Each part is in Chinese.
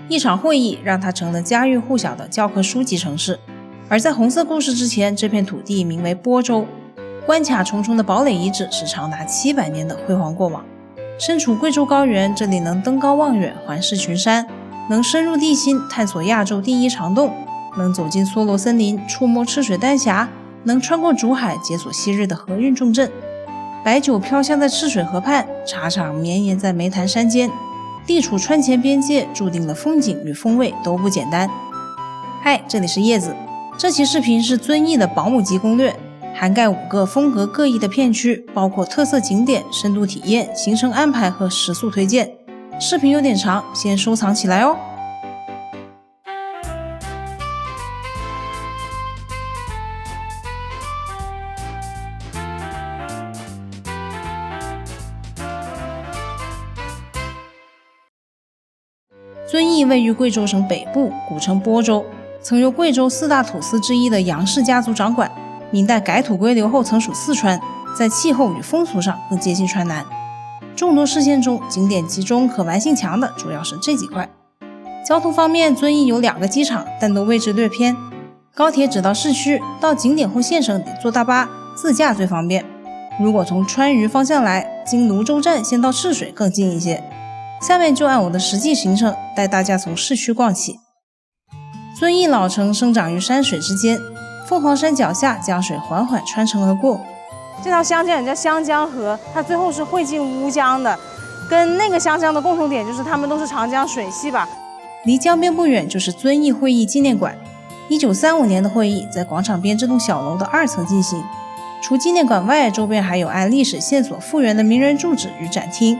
一场会议让它成了家喻户晓的教科书级城市。而在红色故事之前，这片土地名为播州，关卡重重的堡垒遗址是长达700年的辉煌过往。身处贵州高原，这里能登高望远，环视群山，能深入地心，探索亚洲第一长洞，能走进梭罗森林，触摸赤水丹霞，能穿过竹海，解锁昔日的河运重镇。白酒飘香在赤水河畔，茶厂绵延在梅潭山间，地处川黔边界，注定了风景与风味都不简单。嗨，这里是叶子，这期视频是遵义的保姆级攻略，涵盖5个风格各异的片区，包括特色景点、深度体验、行程安排和食宿推荐。视频有点长，先收藏起来哦。遵义位于贵州省北部，古称播州，曾由贵州4大土司之一的杨氏家族掌管。明代改土归流后曾属四川，在气候与风俗上更接近川南。众多市县中，景点集中、可玩性强的主要是这几块。交通方面，遵义有2个机场，但都位置略偏。高铁只到市区，到景点或县城得坐大巴，自驾最方便。如果从川渝方向来，经泸州站先到赤水更近一些。下面就按我的实际行程带大家从市区逛起。遵义老城生长于山水之间，凤凰山脚下江水缓缓穿城而过。这条湘江也叫湘江河，它最后是汇进乌江的，跟那个湘江的共同点就是它们都是长江水系吧。离江边不远就是遵义会议纪念馆。1935年的会议在广场边这栋小楼的2层进行。除纪念馆外，周边还有按历史线索复原的名人住址与展厅。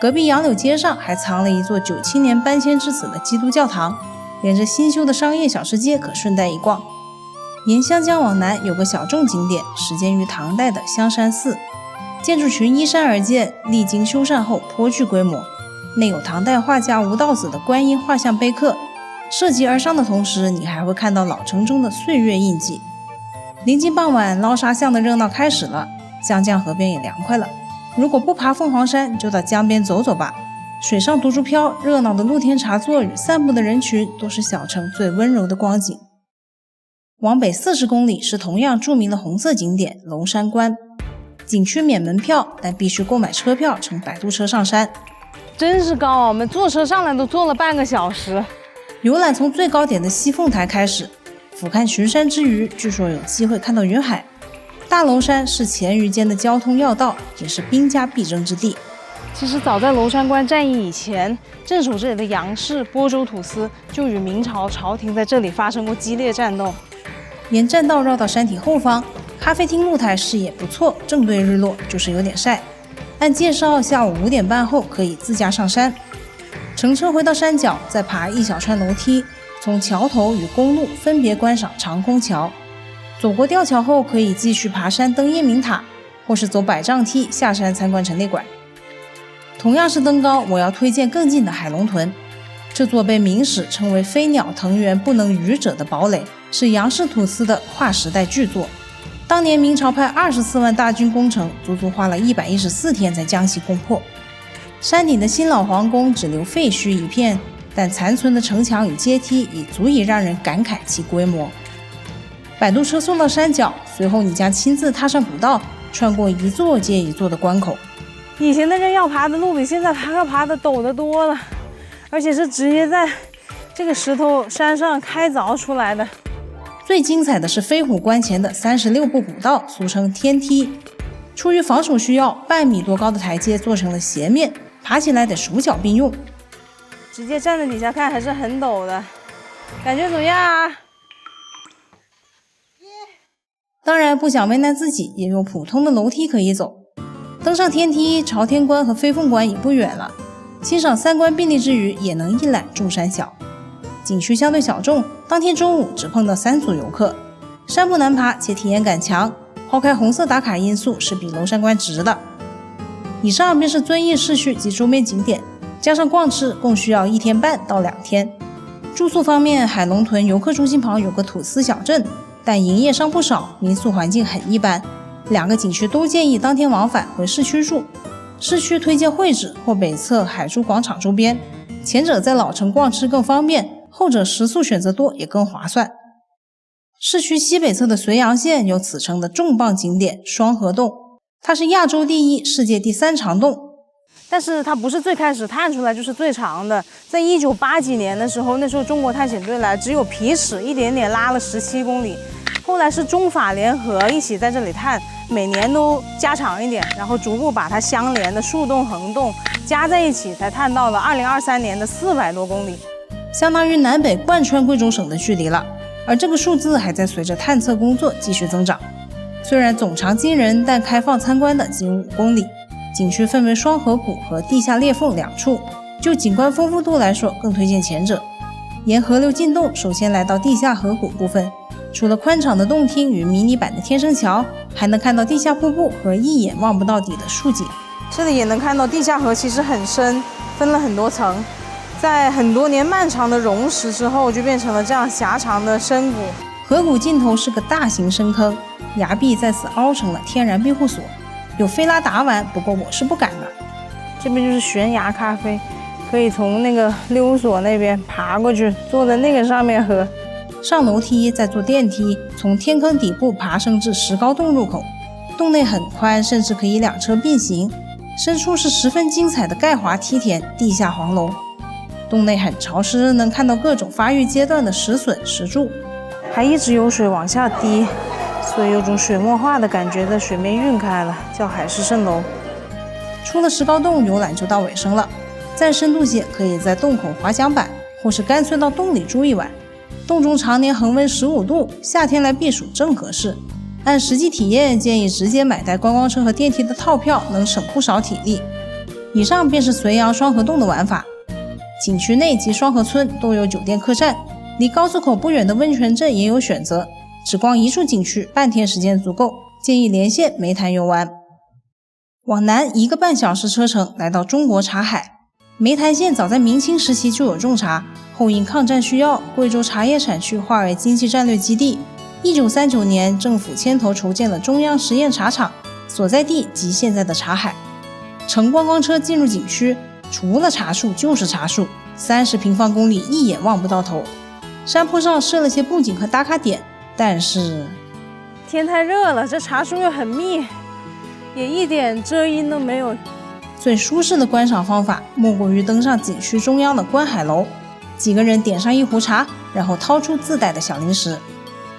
隔壁杨柳街上还藏了一座97年搬迁至此的基督教堂，连着新修的商业小吃街可顺带一逛。沿湘江往南有个小众景点，始建于唐代的香山寺，建筑群依山而建，历经修缮后颇具规模，内有唐代画家吴道子的观音画像碑刻，涉级而上的同时，你还会看到老城中的岁月印记。临近傍晚，捞沙巷的热闹开始了，湘江河边也凉快了。如果不爬凤凰山，就到江边走走吧。水上独竹飘，热闹的露天茶座与散步的人群，都是小城最温柔的光景。往北40公里是同样著名的红色景点龙山关，景区免门票，但必须购买车票乘摆渡车上山。真是高啊，我们坐车上来都坐了半个小时。游览从最高点的西凤台开始，俯瞰群山之余，据说有机会看到云海。大娄山是黔渝间的交通要道，也是兵家必争之地。其实早在娄山关战役以前，镇守这里的杨氏播州土司就与明朝朝廷在这里发生过激烈战斗。沿栈道绕到山体后方，咖啡厅露台视野不错，正对日落，就是有点晒。按介绍，下午5点半后可以自驾上山。乘车回到山脚，再爬一小串楼梯，从桥头与公路分别观赏长空桥。走过吊桥后，可以继续爬山登雁鸣塔，或是走百丈梯下山参观陈列馆。同样是登高，我要推荐更近的海龙屯。这座被明史称为飞鸟腾源不能逾者的堡垒，是杨氏土司的划时代巨作。当年明朝派24万大军攻城，足足花了114天才将其攻破。山顶的新老皇宫只留废墟一片，但残存的城墙与阶梯已足以让人感慨其规模。摆渡车送到山脚，随后你将亲自踏上古道，穿过一座接一座的关口。以前的人要爬的路比现在要爬的陡得多了，而且是直接在这个石头山上开凿出来的。最精彩的是飞虎关前的36步古道，俗称天梯。出于防守需要，半米多高的台阶做成了斜面，爬起来得手脚并用。直接站在底下看还是很陡的，感觉怎么样啊？当然不想为难自己，也有普通的楼梯可以走。登上天梯，朝天关和飞凤关也不远了。欣赏3关并立之余，也能一览众山小。景区相对小众，当天中午只碰到3组游客。山不难爬，且体验感强，抛开红色打卡因素，是比娄山关值的。以上便是遵义市区及周边景点，加上逛吃，共需要1天半到2天。住宿方面，海龙屯游客中心旁有个土司小镇，但营业商不少，民宿环境很一般。2个景区都建议当天往返回市区住。市区推荐会址或北侧海珠广场周边，前者在老城逛吃更方便，后者食宿选择多也更划算。市区西北侧的绥阳县有此城的重磅景点双河洞，它是亚洲第一、世界第3长洞。但是它不是最开始探出来就是最长的，在1980几年的时候，那时候中国探险队来只有皮尺一点点拉了17公里，后来是中法联合一起在这里探，每年都加长一点，然后逐步把它相连的竖洞、横洞加在一起，才探到了2023年的400多公里，相当于南北贯穿贵州省的距离了。而这个数字还在随着探测工作继续增长。虽然总长惊人，但开放参观的仅5公里。景区分为双河谷和地下裂缝2处，就景观丰富度来说，更推荐前者。沿河流进洞，首先来到地下河谷部分，除了宽敞的洞厅与迷你版的天生桥，还能看到地下瀑布和一眼望不到底的竖井。这里也能看到地下河其实很深，分了很多层，在很多年漫长的溶蚀之后，就变成了这样狭长的深谷。河谷尽头是个大型深坑，崖壁在此凹成了天然庇护所。有菲拉达玩，不过我是不敢的。这边就是悬崖咖啡，可以从那个溜索那边爬过去，坐在那个上面喝。上楼梯，再坐电梯，从天坑底部爬升至石膏洞入口。洞内很宽，甚至可以2车并行。深处是十分精彩的盖华梯田、地下黄龙。洞内很潮湿，能看到各种发育阶段的石笋、石柱，还一直有水往下滴。所以有种水墨画的感觉在水面晕开了，叫海市蜃楼。出了石膏洞，游览就到尾声了。再深度些，可以在洞口滑桨板，或是干脆到洞里住一晚。洞中常年恒温15度，夏天来避暑正合适。按实际体验，建议直接买带观光车和电梯的套票，能省不少体力。以上便是绥阳双河洞的玩法。景区内及双河村都有酒店客栈，离高速口不远的温泉镇也有选择。只逛一处景区，半天时间足够，建议连线梅潭游玩。往南1个半小时车程，来到中国茶海。梅潭县早在明清时期就有种茶，后因抗战需要，贵州茶叶产区划为经济战略基地。1939年，政府牵头筹建了中央实验茶厂，所在地即现在的茶海。乘观光车进入景区，除了茶树就是茶树，30平方公里一眼望不到头。山坡上设了些布景和打卡点，但是天太热了，这茶树又很密，也一点遮阴都没有。最舒适的观赏方法莫过于登上景区中央的观海楼，几个人点上一壶茶，然后掏出自带的小零食，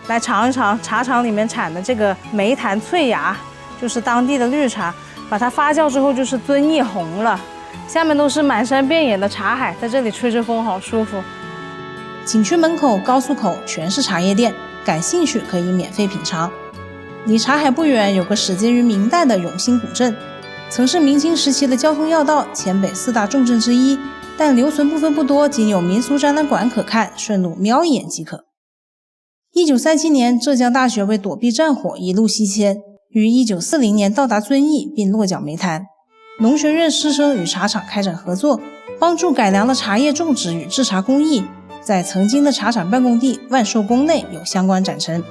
来尝一尝茶厂里面产的这个梅潭翠芽，就是当地的绿茶，把它发酵之后就是遵义红了。下面都是满山遍野的茶海，在这里吹着风好舒服。景区门口、高速口全是茶叶店，感兴趣可以免费品尝。离茶海不远有个始建于明代的永兴古镇，曾是明清时期的交通要道，黔北4大重镇之一，但留存部分不多，仅有民俗展览馆可看，顺路瞄一眼即可。1937年，浙江大学为躲避战火一路西迁，于1940年到达遵义并落脚梅潭。农学院师生与茶厂开展合作，帮助改良了茶叶种植与制茶工艺，在曾经的茶厂办公地万寿宫内有相关展陈。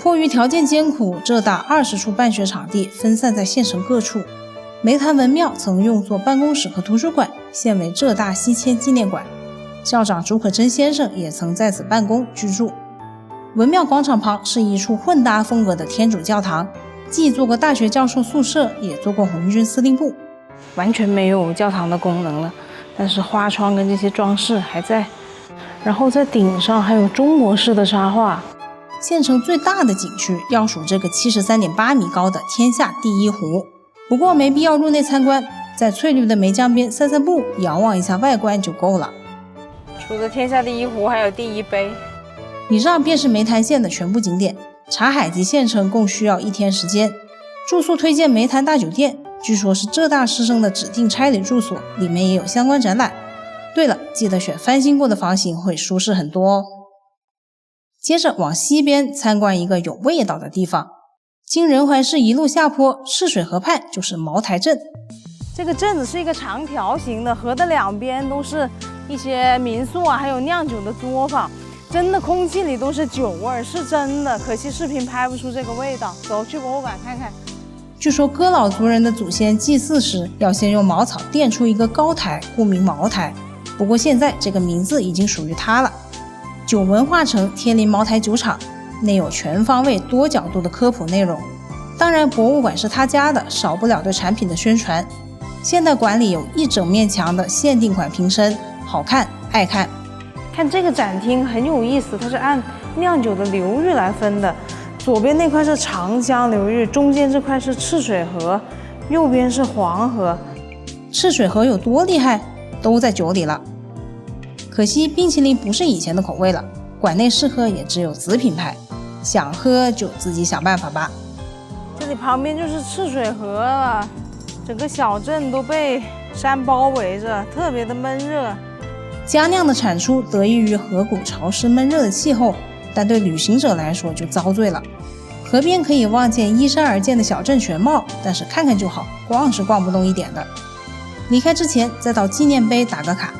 迫于条件艰苦，浙大20处办学场地分散在县城各处。梅潭文庙曾用作办公室和图书馆，现为浙大西迁纪念馆。校长竺可桢先生也曾在此办公居住。文庙广场旁是一处混搭风格的天主教堂，既做过大学教授宿舍，也做过红军司令部。完全没有教堂的功能了，但是花窗跟这些装饰还在，然后在顶上还有中国式的插画。县城最大的景区要数这个73.8米高的天下第一湖，不过没必要入内参观，在翠绿的梅江边散散步，遥望一下外观就够了。除了天下第一湖，还有第一杯。以上便是梅潭县的全部景点，茶海及县城共需要1天时间。住宿推荐梅潭大酒店，据说是浙大师生的指定差旅住所，里面也有相关展览。对了，记得选翻新过的房型，会舒适很多哦。接着往西边参观一个有味道的地方，经仁怀市一路下坡，赤水河畔就是茅台镇。这个镇子是一个长条形的，河的两边都是一些民宿啊，还有酿酒的作坊，真的空气里都是酒味，是真的。可惜视频拍不出这个味道，走去博物馆看看。据说哥老族人的祖先祭祀时，要先用茅草垫出一个高台，故名茅台。不过现在这个名字已经属于它了。酒文化城天林茅台酒厂，内有全方位多角度的科普内容。当然博物馆是他家的，少不了对产品的宣传。现代馆里有一整面墙的限定款瓶身，好看爱看。看这个展厅很有意思，它是按酿酒的流域来分的，左边那块是长江流域，中间这块是赤水河，右边是黄河。赤水河有多厉害，都在酒里了。可惜冰淇淋不是以前的口味了，馆内试喝也只有子品牌，想喝就自己想办法吧。这里旁边就是赤水河了，整个小镇都被山包围着，特别的闷热。佳酿的产出得益于河谷潮湿闷热的气候，但对旅行者来说就遭罪了。河边可以望见依山而建的小镇全貌，但是看看就好，逛是逛不动一点的。离开之前再到纪念碑打个卡，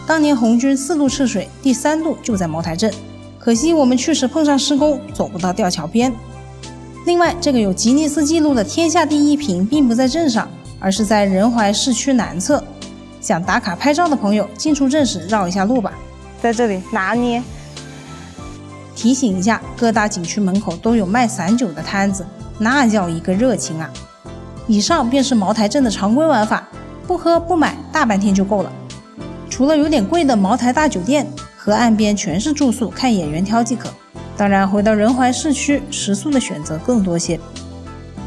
当年红军4度赤水，第3度就在茅台镇，可惜我们去时碰上施工，走不到吊桥边。另外，这个有吉尼斯纪录的天下第一瓶并不在镇上，而是在仁怀市区南侧。想打卡拍照的朋友，进出镇时绕一下路吧。在这里拿捏。提醒一下，各大景区门口都有卖散酒的摊子，那叫一个热情啊！以上便是茅台镇的常规玩法，不喝不买，大半天就够了。除了有点贵的茅台大酒店，河岸边全是住宿，看眼缘挑即可。当然，回到仁怀市区，食宿的选择更多些。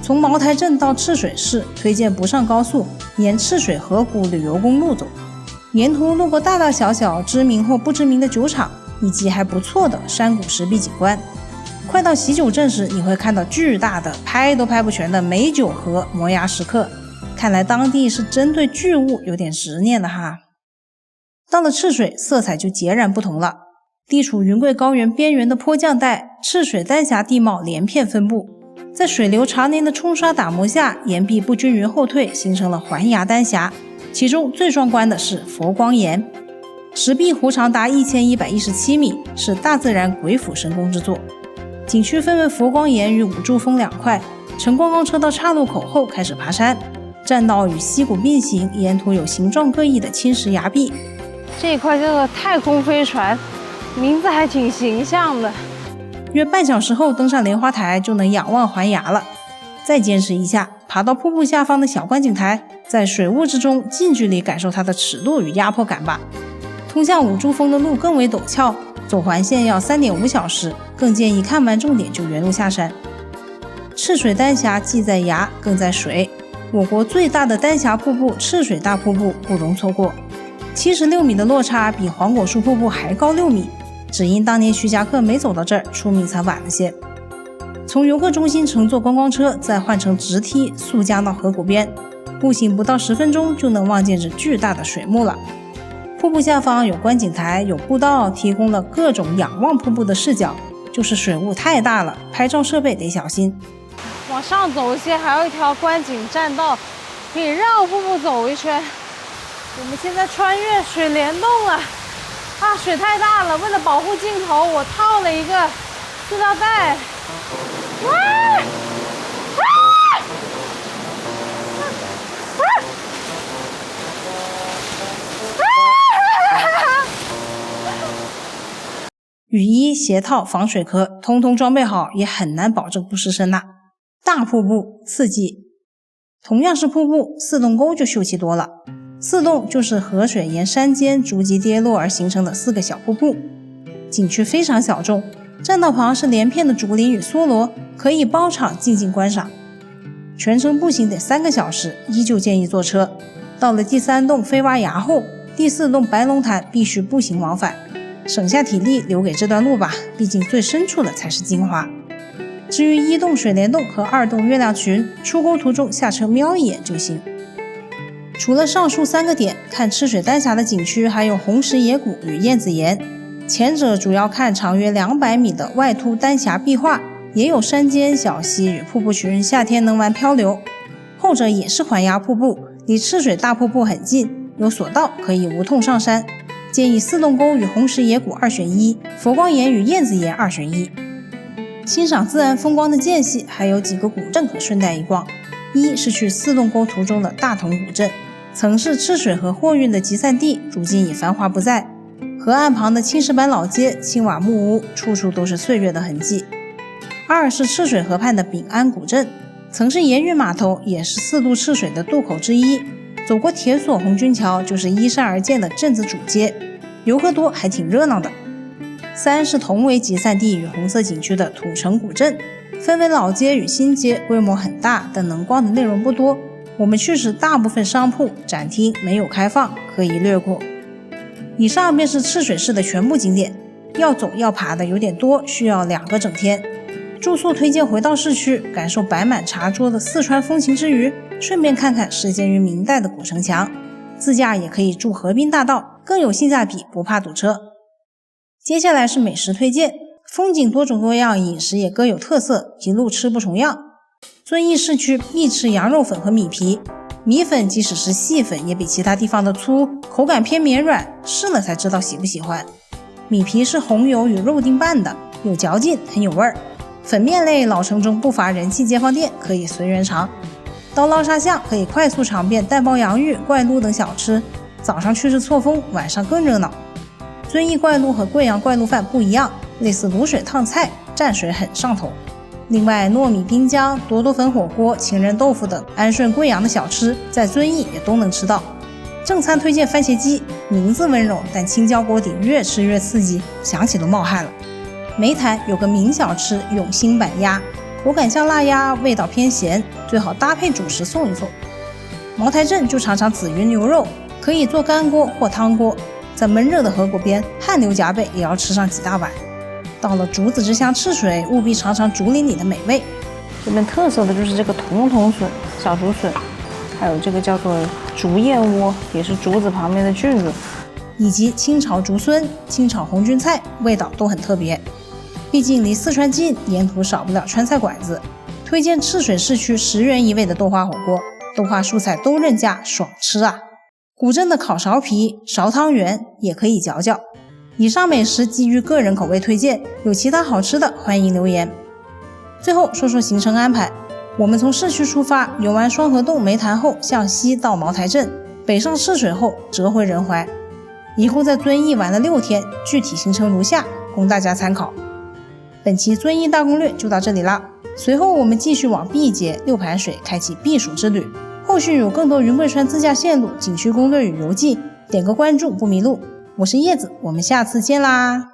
从茅台镇到赤水市，推荐不上高速，沿赤水河谷旅游公路走，沿途路过大大小小知名或不知名的酒厂，以及还不错的山谷石壁景观。快到喜酒镇时，你会看到巨大的拍都拍不全的美酒河摩崖石刻，看来当地是真对巨物有点执念的哈。到了赤水，色彩就截然不同了。地处云贵高原边缘的坡降带，赤水丹霞地貌连片分布，在水流常年的冲刷打磨下，岩壁不均匀后退，形成了环崖丹霞。其中最壮观的是佛光岩，石壁弧长达1117米，是大自然鬼斧神工之作。景区分为佛光岩与五柱峰两块，乘观光车到岔路口后开始爬山，栈道与溪谷并行，沿途有形状各异的青石崖壁。这一块叫做太空飞船，名字还挺形象的。约半小时后登上莲花台就能仰望环崖了。再坚持一下，爬到瀑布下方的小观景台，在水雾之中近距离感受它的尺度与压迫感吧。通向五柱峰的路更为陡峭，走环线要3.5小时，更建议看完重点就原路下山。赤水丹霞既在崖更在水，我国最大的丹霞瀑布赤水大瀑布不容错过。76米的落差比黄果树瀑布还高6米，只因当年徐霞客没走到这儿，出名才晚了些。从游客中心乘坐观光车，再换乘直梯溯江到河谷边，步行不到10分钟就能望见这巨大的水幕了。瀑布下方有观景台，有步道，提供了各种仰望瀑布的视角，就是水雾太大了，拍照设备得小心。往上走一些，还有一条观景栈道，可以绕瀑布走一圈。我们现在穿越水帘洞了啊！水太大了，为了保护镜头，我套了一个塑料袋。哇！雨衣、鞋套、防水壳通通装备好，也很难保证不湿身呐。大瀑布刺激，同样是瀑布，四洞沟就秀气多了。四洞就是河水沿山间逐级跌落而形成的4个小瀑布。景区非常小众，栈道旁是连片的竹林与梭罗，可以包场静静观赏。全程步行得3个小时，依旧建议坐车。到了第3洞飞蛙崖后，第4洞白龙潭必须步行往返，省下体力留给这段路吧，毕竟最深处的才是精华。至于1洞水帘洞和2洞月亮群，出沟途中下车瞄一眼就行。除了上述3个点，看赤水丹霞的景区还有红石野谷与燕子岩，前者主要看长约200米的外凸丹霞壁画，也有山间小溪与瀑布群，夏天能玩漂流。后者也是环崖瀑布，离赤水大瀑布很近，有索道可以无痛上山。建议4洞沟与红石野谷2选1，佛光岩与燕子岩2选1。欣赏自然风光的间隙，还有几个古镇可顺带一逛。一是去4洞沟途中的大同古镇，曾是赤水河货运的集散地，如今已繁华不再。河岸旁的青石板老街、青瓦木屋，处处都是岁月的痕迹。二是赤水河畔的丙安古镇，曾是盐运码头，也是4渡赤水的渡口之一。走过铁索红军桥，就是依山而建的镇子主街，游客多，还挺热闹的。三是同为集散地与红色景区的土城古镇，分为老街与新街，规模很大，但能逛的内容不多。我们去时大部分商铺、展厅没有开放，可以略过。以上便是赤水市的全部景点，要走要爬的有点多，需要2个整天。住宿推荐回到市区，感受摆满茶桌的四川风情之余，顺便看看始建于明代的古城墙。自驾也可以住河滨大道，更有性价比，不怕堵车。接下来是美食推荐，风景多种多样，饮食也各有特色，一路吃不重样。遵义市区必吃羊肉粉和米皮，米粉即使是细粉也比其他地方的粗，口感偏绵软，试了才知道喜不喜欢。米皮是红油与肉丁拌的，有嚼劲，很有味儿。粉面类老城中不乏人气街坊店，可以随缘尝。刀捞沙巷可以快速尝遍蛋包洋芋、怪鹿等小吃，早上去是错峰，晚上更热闹。遵义怪鹿和贵阳怪鹿饭不一样，类似卤水烫菜，蘸水很上头。另外，糯米滨江、多多粉火锅、情人豆腐等安顺贵阳的小吃，在遵义也都能吃到。正餐推荐番茄鸡，名字温柔，但青椒锅底越吃越刺激，想起都冒汗了。梅潭有个名小吃永兴板鸭，口感像腊鸭，味道偏咸，最好搭配主食送一送。茅台镇就尝尝紫云牛肉，可以做干锅或汤锅，在闷热的河谷边，汗流浃背也要吃上几大碗。到了竹子之乡赤水，务必尝尝竹林里的美味。这边特色的就是这个筒筒笋、小竹笋，还有这个叫做竹燕窝，也是竹子旁边的菌子，以及清炒竹荪、清炒红菌菜，味道都很特别。毕竟离四川近，沿途少不了川菜馆子。推荐赤水市区10元一位的豆花火锅，豆花蔬菜都任加，爽吃啊！古镇的烤苕皮、苕汤圆也可以嚼嚼。以上美食基于个人口味推荐，有其他好吃的欢迎留言。最后说说行程安排，我们从市区出发，游完双河洞、梅潭后向西到茅台镇，北上赤水后折回仁怀，一共在遵义玩了6天，具体行程如下，供大家参考。本期遵义大攻略就到这里啦，随后我们继续往毕节、六盘水开启避暑之旅，后续有更多云贵川自驾线路、景区攻略与游记，点个关注不迷路。我是叶子，我们下次见啦！